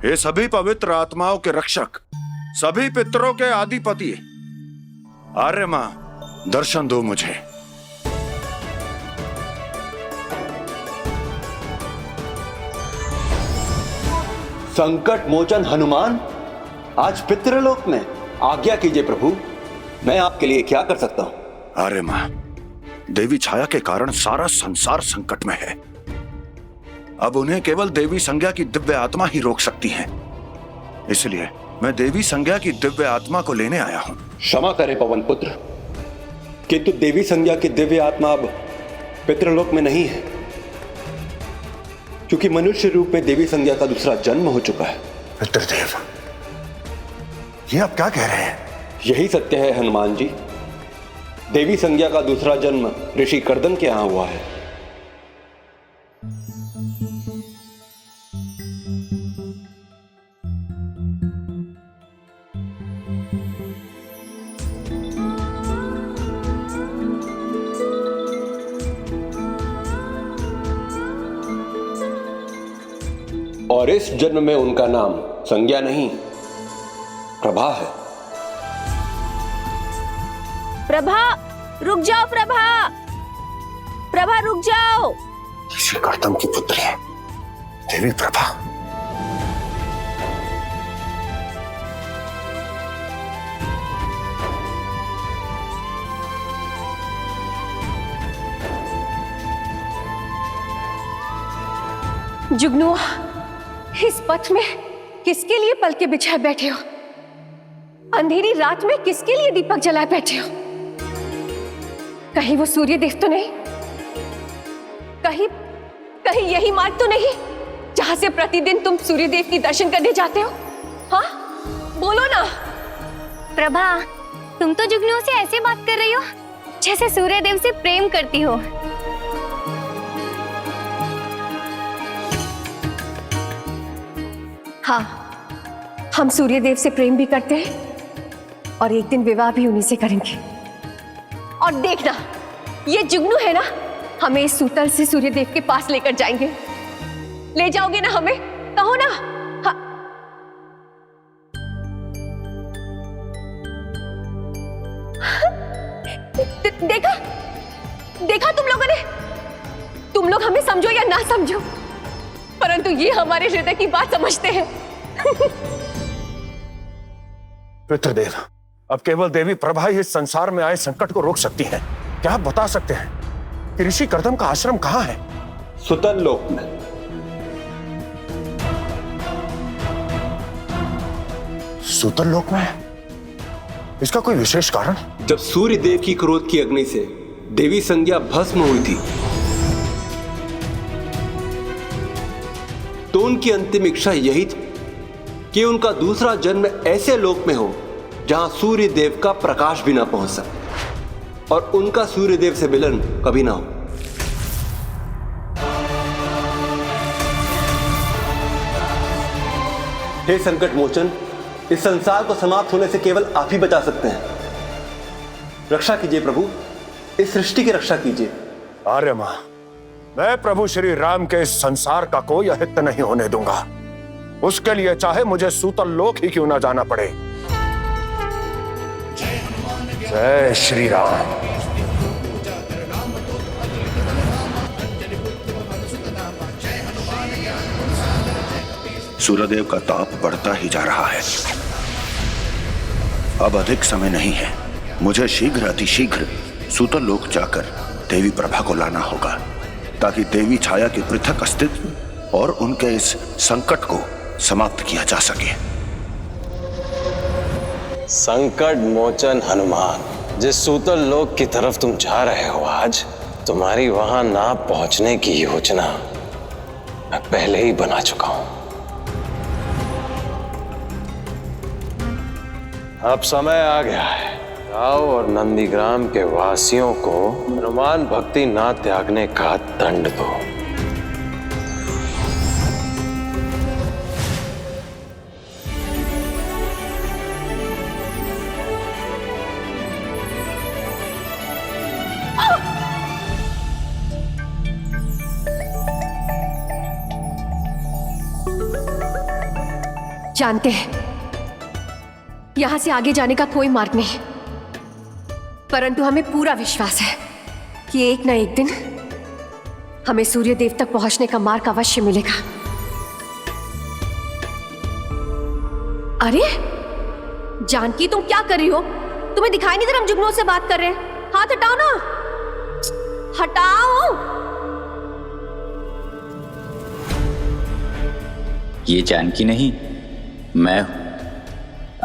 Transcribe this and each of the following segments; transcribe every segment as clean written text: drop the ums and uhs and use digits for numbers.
हे सभी पवित्र आत्माओं के रक्षक, सभी पितरों के आदिपति, आर्य मां, दर्शन दो मुझे। संकट मोचन हनुमान, आज पितृलोक में आज्ञा कीजिए प्रभु, मैं आपके लिए क्या कर सकता हूं? आर्य मां, देवी छाया के कारण सारा संसार संकट में है। अब उन्हें केवल देवी संज्ञा की दिव्य आत्मा ही रोक सकती है। इसलिए मैं देवी संज्ञा की दिव्य आत्मा को लेने आया हूं। क्षमा करें पवन पुत्र, किंतु देवी संज्ञा की दिव्य आत्मा अब पितृलोक में नहीं है, क्योंकि मनुष्य रूप में देवी संज्ञा का दूसरा जन्म हो चुका है। पितृदेव, ये आप क्या कह रहे हैं? यही सत्य है हनुमान जी। देवी संज्ञा का दूसरा जन्म ऋषि कर्दम के यहां हुआ है। और इस जन्म में उनका नाम संज्ञा नहीं, प्रभा है। प्रभा, रुक जाओ प्रभा, प्रभा रुक जाओ। ऋषि कर्दम की पुत्री है देवी प्रभा। जुगनुआ, इस पथ में किसके लिए पलके बिछाए बैठे हो? अंधेरी रात में किसके लिए दीपक जलाए बैठे हो? कहीं वो सूर्य देव तो नहीं? कहीं यही मार्ग तो नहीं जहां से प्रतिदिन तुम सूर्य देव की दर्शन करने जाते हो? हाँ, बोलो ना। प्रभा, तुम तो जुगनुओं से ऐसे बात कर रही हो जैसे सूर्य देव से प्रेम करती हो। हाँ, हम सूर्य देव से प्रेम भी करते हैं और एक दिन विवाह भी उन्हीं से करेंगे। और देखना, ये जुगनू है ना, हमें इस सूतल से सूर्य देव के पास लेकर जाएंगे। ले जाओगे ना हमें? कहो ना। हाँ। देखा देखा तुम लोगों ने? तुम लोग हमें समझो या ना समझो, परंतु ये हमारे हृदय की बात समझते हैं। पितृदेव, अब केवल देवी प्रभा ही इस संसार में आए संकट को रोक सकती है। क्या आप बता सकते हैं कि ऋषि कर्दम का आश्रम कहां है? सुतल लोक में। सुतल लोक में? इसका कोई विशेष कारण? जब सूर्य देव की क्रोध की अग्नि से देवी संज्ञा भस्म हुई थी, तो उनकी अंतिम इच्छा यही थी कि उनका दूसरा जन्म ऐसे लोक में हो जहां सूर्य देव का प्रकाश भी ना पहुंच सके और उनका सूर्य देव से मिलन कभी ना हो। हे संकट मोचन, इस संसार को समाप्त होने से केवल आप ही बचा सकते हैं। रक्षा कीजिए प्रभु, इस सृष्टि की रक्षा कीजिए। आर्य मां, मैं प्रभु श्री राम के इस संसार का कोई अहित नहीं होने दूंगा। उसके लिए चाहे मुझे सूतल लोक ही क्यों ना जाना पड़े। जय श्री राम। सूर्यदेव का ताप बढ़ता ही जा रहा है। अब अधिक समय नहीं है। मुझे शीघ्र अतिशीघ्र सूतल लोक जाकर देवी प्रभा को लाना होगा, ताकि देवी छाया के पृथक अस्तित्व और उनके इस संकट को समाप्त किया जा सके। संकट मोचन हनुमान, जिस सूतल लोक की तरफ तुम जा रहे हो आज, तुम्हारी वहां ना पहुंचने की योजना मैं पहले ही बना चुका हूं। अब समय आ गया है, जाओ और नंदीग्राम के वासियों को हनुमान भक्ति ना त्यागने का दंड दो। जानते हैं यहां से आगे जाने का कोई मार्ग नहीं, परंतु हमें पूरा विश्वास है कि एक न एक दिन हमें सूर्यदेव तक पहुंचने का मार्ग अवश्य मिलेगा। अरे जानकी, तुम क्या कर रही हो? तुम्हें दिखाई नहीं दे रहा हम जुगनू से बात कर रहे हैं? हाथ हटाओ ना, हटाओ। ये जानकी नहीं, मैं हूं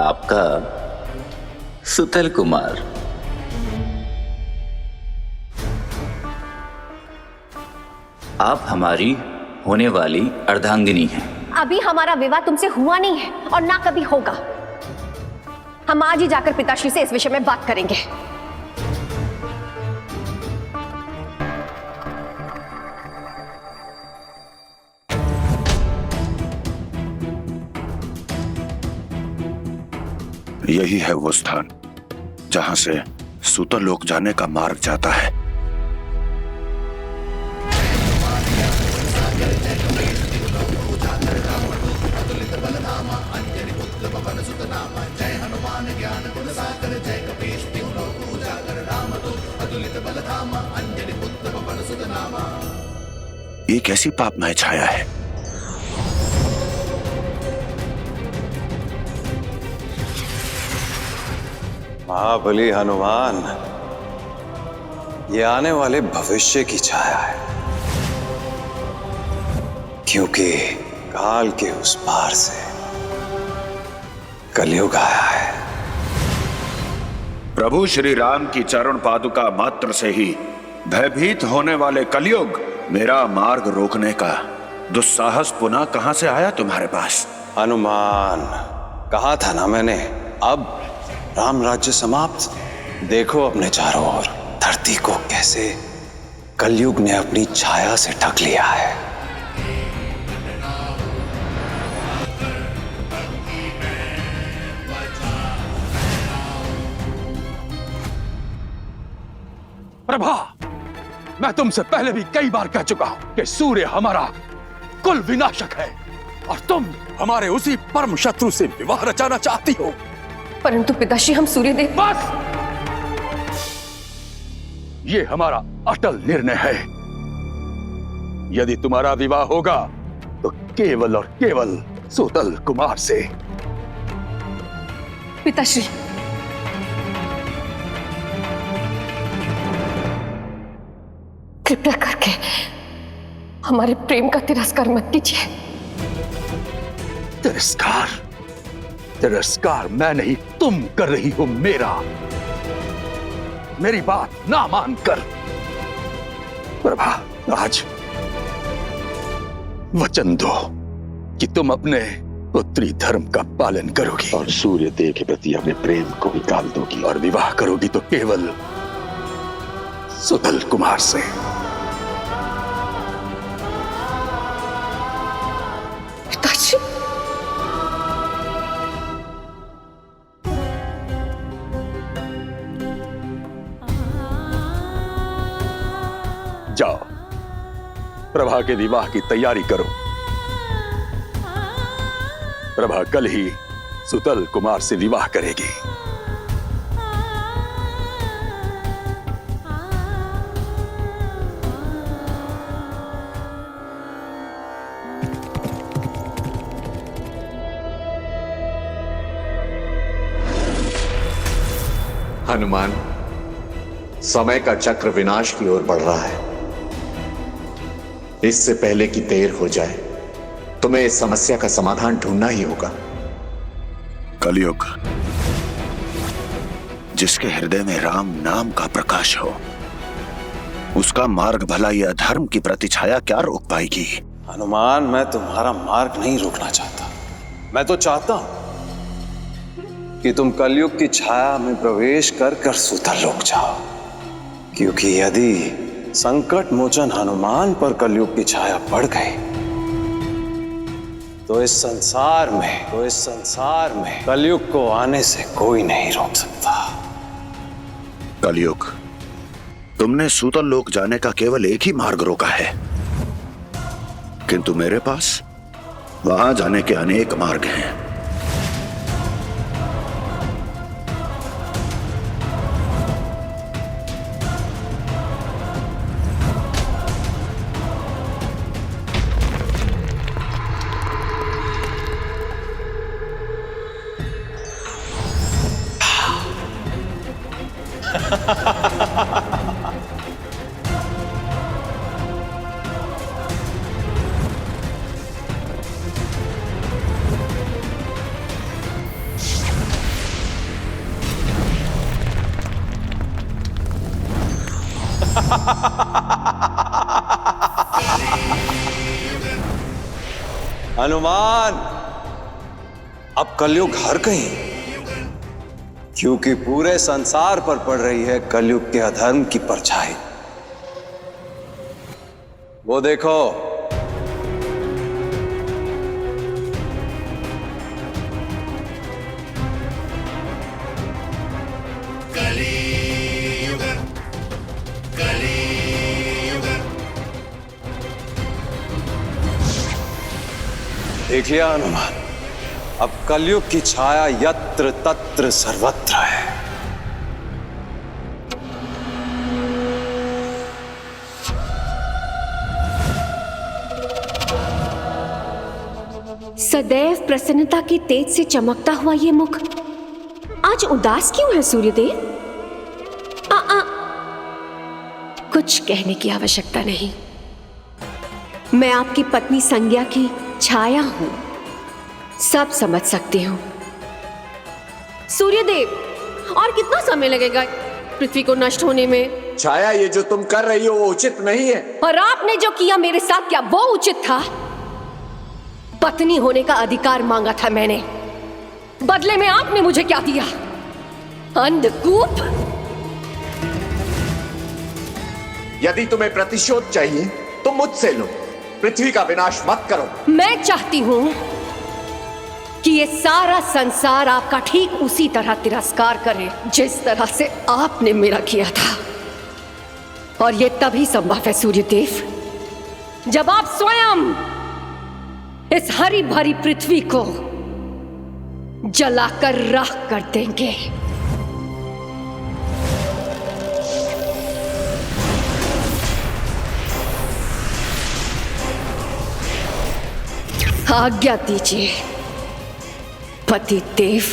आपका सुतल कुमार। आप हमारी होने वाली अर्धांगिनी हैं। अभी हमारा विवाह तुमसे हुआ नहीं है और ना कभी होगा। हम आज ही जाकर पिताश्री से इस विषय में बात करेंगे। यही है वो स्थान जहां से सूतरलोक जाने का मार्ग जाता है। ये कैसी पापमय छाया है? महाबली हनुमान, ये आने वाले भविष्य की छाया है, क्योंकि काल के उस पार से कलयुग आया है। प्रभु श्री राम की चरण पादुका मात्र से ही भयभीत होने वाले कलयुग मेरा मार्ग रोकने का दुस्साहस पुनः कहां से आया तुम्हारे पास? हनुमान, कहा था ना मैंने, अब राम राज्य समाप्त। देखो अपने चारों ओर धरती को कैसे कलयुग ने अपनी छाया से ढक लिया है। प्रभा, मैं तुमसे पहले भी कई बार कह चुका हूं कि सूर्य हमारा कुल विनाशक है और तुम हमारे उसी परम शत्रु से विवाह रचाना चाहती हो। परंतु पिताश्री, हम सूर्यदेव। बस, ये हमारा अटल निर्णय है। यदि तुम्हारा विवाह होगा तो केवल और केवल सूतल कुमार से। पिताश्री, कृपया करके हमारे प्रेम का तिरस्कार मत कीजिए। तिरस्कार? तिरस्कार मैं नहीं, तुम कर रही हो मेरा। मेरी बात ना मानकर प्रभा, आज वचन दो कि तुम अपने पुत्री धर्म का पालन करोगी और सूर्यदेव के प्रति अपने प्रेम को निकाल दोगी और विवाह करोगी तो केवल सुतल कुमार से। पिताश्री, जाओ, प्रभा के विवाह की तैयारी करो। प्रभा कल ही सुतल कुमार से विवाह करेगी। हनुमान, समय का चक्र विनाश की ओर बढ़ रहा है। इससे पहले कि देर हो जाए, तुम्हें इस समस्या का समाधान ढूंढना ही होगा। कलयुग जिसके हृदय में राम नाम का प्रकाश हो, उसका मार्ग भला यह अधर्म की प्रतिछाया क्या रोक पाएगी? हनुमान, मैं तुम्हारा मार्ग नहीं रोकना चाहता। मैं तो चाहता हूं कि तुम कलयुग की छाया में प्रवेश कर कर सूतरलोक जाओ, क्योंकि यदि संकट मोचन हनुमान पर कलयुग की छाया पड़ गई तो इस संसार में कलयुग को आने से कोई नहीं रोक सकता। कलयुग, तुमने सूतरलोक जाने का केवल एक ही मार्ग रोका है, किंतु मेरे पास वहां जाने के अनेक मार्ग हैं। हनुमान, अब कलयुग हर गई, क्योंकि पूरे संसार पर पड़ रही है कलयुग के अधर्म की परछाई। वो देखो, देख लिया हनुमान, अब कलयुग की छाया यत्र तत्र सर्वत्र है। सदैव प्रसन्नता की तेज से चमकता हुआ ये मुख आज उदास क्यों है सूर्यदेव? कुछ कहने की आवश्यकता नहीं। मैं आपकी पत्नी संज्ञा की छाया हूं, सब समझ सकती हूं। सूर्यदेव, और कितना समय लगेगा पृथ्वी को नष्ट होने में? छाया, ये जो तुम कर रही हो वो उचित नहीं है। और आपने जो किया मेरे साथ, क्या वो उचित था? पत्नी होने का अधिकार मांगा था मैंने, बदले में आपने मुझे क्या दिया? अंधकूप। यदि तुम्हें प्रतिशोध चाहिए तो मुझसे लो, पृथ्वी का विनाश मत करो। मैं चाहती हूं कि ये सारा संसार आपका ठीक उसी तरह तिरस्कार करे जिस तरह से आपने मेरा किया था। और ये तभी संभव है सूर्यदेव, जब आप स्वयं इस हरी भरी पृथ्वी को जलाकर राख कर देंगे। आज्ञा दीजिए पति देव।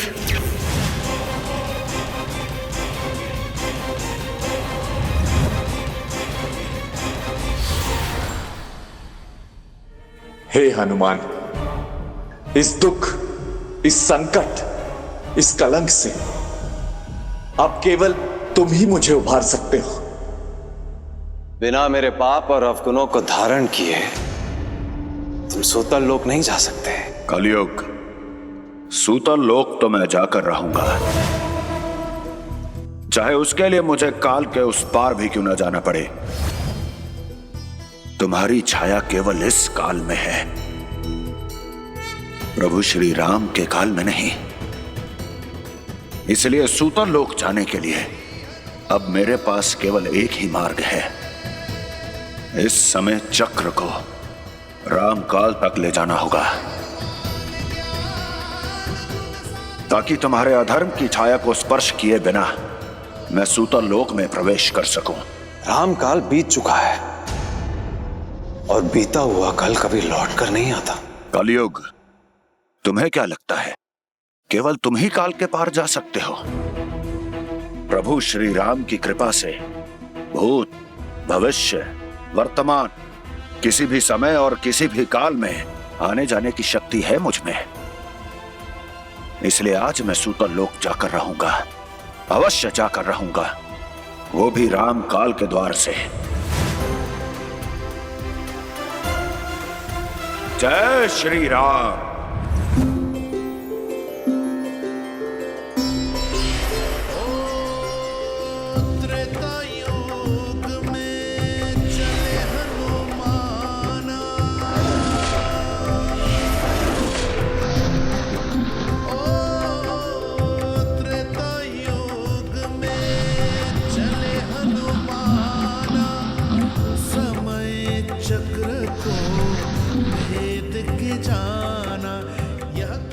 हे हनुमान, इस दुख, इस संकट, इस कलंक से अब केवल तुम ही मुझे उभार सकते हो। बिना मेरे पाप और अवगुणों को धारण किए तुम सूतल लोक नहीं जा सकते। कलयुग, सूतल लोक तो मैं जाकर रहूंगा, चाहे उसके लिए मुझे काल के उस पार भी क्यों न जाना पड़े। तुम्हारी छाया केवल इस काल में है, प्रभु श्री राम के काल में नहीं। इसलिए सूतल लोक जाने के लिए अब मेरे पास केवल एक ही मार्ग है। इस समय चक्र को राम काल तक ले जाना होगा, ताकि तुम्हारे अधर्म की छाया को स्पर्श किए बिना मैं सूतल लोक में प्रवेश कर सकूं। राम काल बीत चुका है और बीता हुआ कल कभी लौट कर नहीं आता। कलयुग, तुम्हें क्या लगता है केवल तुम ही काल के पार जा सकते हो? प्रभु श्री राम की कृपा से भूत, भविष्य, वर्तमान, किसी भी समय और किसी भी काल में आने जाने की शक्ति है मुझ में। इसलिए आज मैं सूतल लोक जाकर रहूंगा, अवश्य जाकर रहूंगा, वो भी राम काल के द्वार से। जय श्री राम।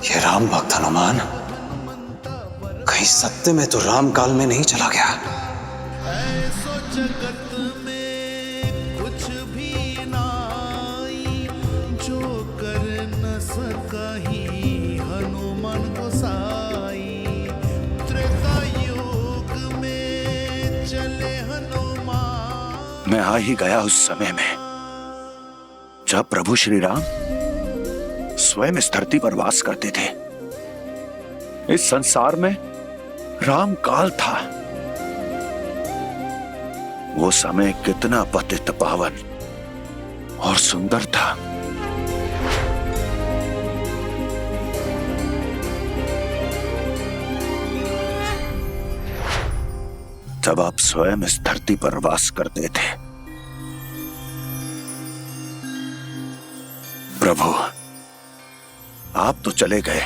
ये राम भक्त हनुमान कहीं सत्य में तो राम काल में नहीं चला गया? जगत में कुछ भी नाई, जो कर न सकही हनुमान गोसाई। त्रेता युग में मैं आ ही गया उस समय में जब प्रभु श्री राम स्वयं इस धरती पर वास करते थे। इस संसार में राम काल था। वो समय कितना पतित पावन और सुंदर था। जब आप स्वयं इस धरती पर वास करते थे। प्रभु, आप तो चले गए,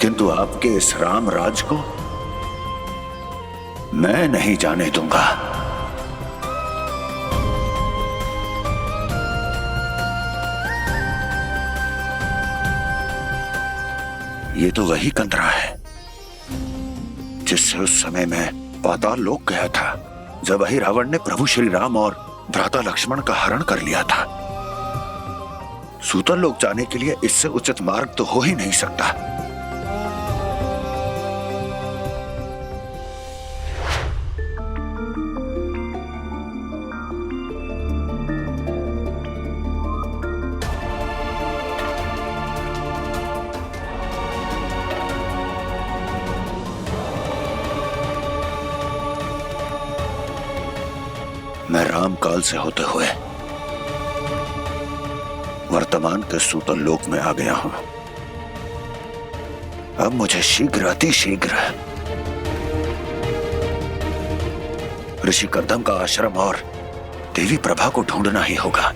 किंतु आपके इस राम राज को मैं नहीं जाने दूंगा। ये तो वही कंदरा है जिससे उस समय मैं पाताल लोक गया था, जब वही रावण ने प्रभु श्री राम और भ्राता लक्ष्मण का हरण कर लिया था। सूतल लोक जाने के लिए इससे उचित मार्ग तो हो ही नहीं सकता। मैं राम काल से होते हुए वर्तमान के सूतल लोक में आ गया हूं। अब मुझे शीघ्र, अति शीघ्र ऋषि कर्दम का आश्रम और देवी प्रभा को ढूंढना ही होगा।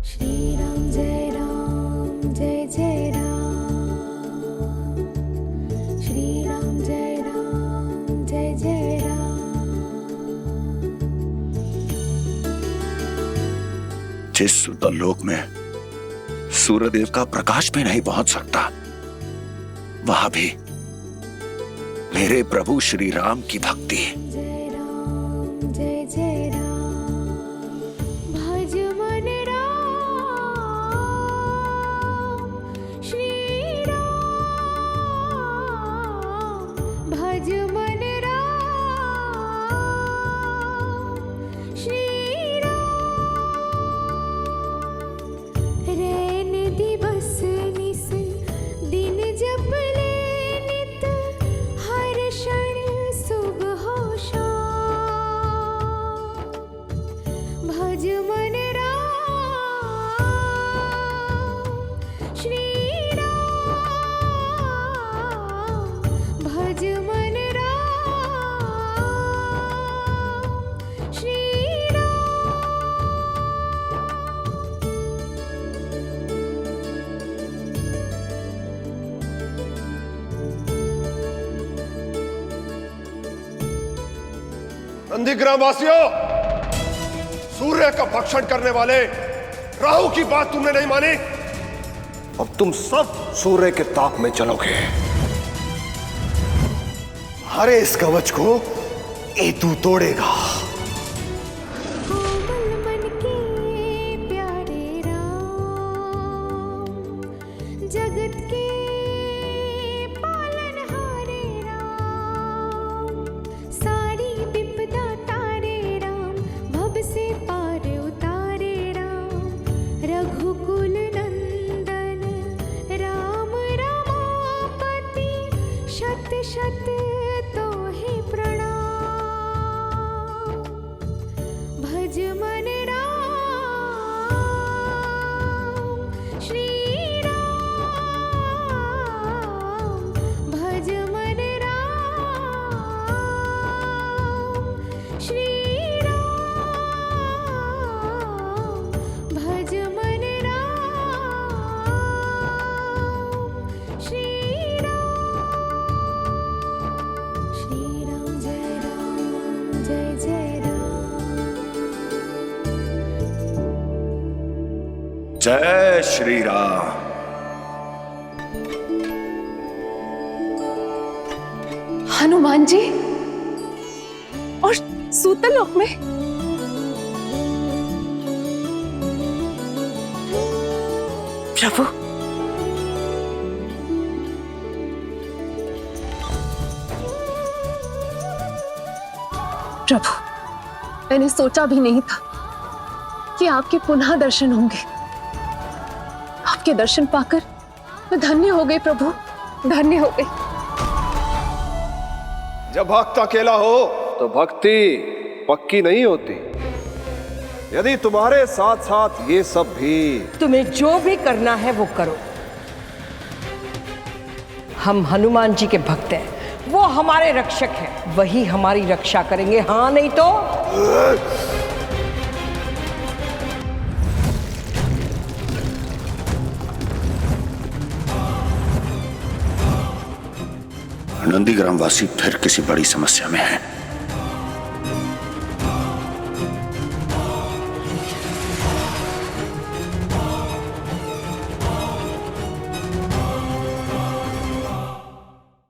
श्री राम जय राम जय जय राम, श्री राम जय राम जय जय राम। जिस सूतल लोक में सूर्यदेव का प्रकाश भी नहीं पहुंच सकता, वहां भी मेरे प्रभु श्री राम की भक्ति। जय राम जय जय राम, भज मन राम श्री राम, भज मन राम श्री राम। रैन दिवस निस दिन जपले नित, हर क्षण शुभ हो शाम। भज मन राम श्री राम, भज मन राम श्री राम। नंदीग्राम वासियों, सूर्य का भक्षण करने वाले राहु की बात तुमने नहीं मानी। अब तुम सब सूर्य के ताप में चलोगे। हरे इस कवच को एतु तोड़ेगा। कोमल मन के प्यारे राम, जगत के पालनहारे राम, सारी विपदा तारे राम, भव से पार उतारे राम। रघुकुल नंदन राम रमापति, शत शत तोहि प्रणाम। भज मन राम श्री राम, भज मन राम श्री राम, भज मन राम श्री राम। श्री राम जय राम जय जय राम। जय श्री राम। हनुमान जी और सूतल लोक में प्रभु, प्रभु मैंने सोचा भी नहीं था कि आपके पुनः दर्शन होंगे। आपके दर्शन पाकर मैं धन्य हो गई प्रभु, धन्य हो गई। जब भक्त अकेला हो तो भक्ति पक्की नहीं होती। यदि तुम्हारे साथ साथ ये सब भी। तुम्हें जो भी करना है वो करो। हम हनुमान जी के भक्त हैं, वो हमारे रक्षक हैं, वही हमारी रक्षा करेंगे। हाँ नहीं तो नंदीग्राम वासी फिर किसी बड़ी समस्या में है।